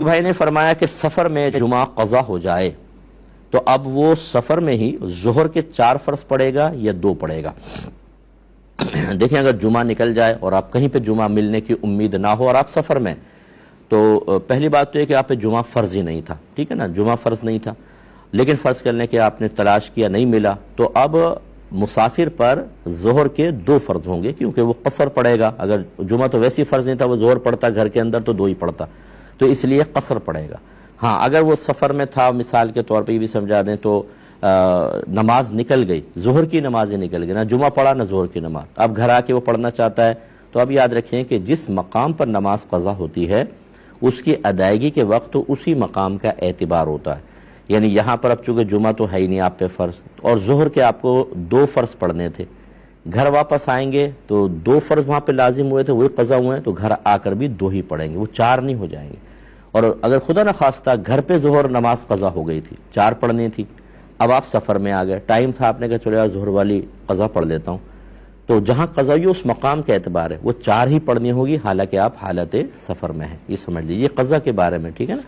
بھائی نے فرمایا کہ سفر میں جمعہ قضا ہو جائے تو اب وہ سفر میں ہی ظہر کے 4 فرض پڑے گا یا 2 پڑے گا؟ دیکھیں اگر جمعہ نکل جائے اور آپ کہیں پہ جمعہ ملنے کی امید نہ ہو اور آپ سفر میں، تو پہلی بات تو یہ کہ آپ پہ جمعہ فرض ہی نہیں تھا، ٹھیک ہے نا، جمعہ فرض نہیں تھا، لیکن فرض کرنے کے آپ نے تلاش کیا نہیں ملا، تو اب مسافر پر ظہر کے 2 فرض ہوں گے، کیونکہ وہ قصر پڑے گا۔ اگر جمعہ تو ویسی فرض نہیں تھا، وہ ظہر پڑتا گھر کے اندر تو 2 ہی پڑتا، تو اس لیے قصر پڑے گا۔ ہاں اگر وہ سفر میں تھا، مثال کے طور پہ یہ بھی سمجھا دیں تو نماز نکل گئی، ظہر کی نماز ہی نکل گئی، نہ جمعہ پڑھا نہ ظہر کی نماز، اب گھر آ کے وہ پڑھنا چاہتا ہے، تو اب یاد رکھیں کہ جس مقام پر نماز قضا ہوتی ہے اس کی ادائیگی کے وقت تو اسی مقام کا اعتبار ہوتا ہے۔ یعنی یہاں پر اب چونکہ جمعہ تو ہے ہی نہیں آپ پہ فرض، اور ظہر کے آپ کو 2 فرض پڑھنے تھے، گھر واپس آئیں گے تو 2 فرض وہاں پہ لازم ہوئے تھے، وہی قضا ہوئے ہیں، تو گھر آ کر بھی 2 ہی پڑھیں گے، وہ 4 نہیں ہو جائیں گے۔ اور اگر خدا نہ خواستہ گھر پہ ظہر نماز قضا ہو گئی تھی، 4 پڑھنی تھی، اب آپ سفر میں آ گئے، ٹائم تھا، آپ نے کہا چلو یار ظہر والی قضا پڑھ لیتا ہوں، تو جہاں قضا ہوئی اس مقام کا اعتبار ہے، وہ 4 ہی پڑھنی ہوگی، حالانکہ آپ حالت سفر میں ہیں، یہ سمجھ لیجیے، یہ قضا کے بارے میں، ٹھیک ہے نا۔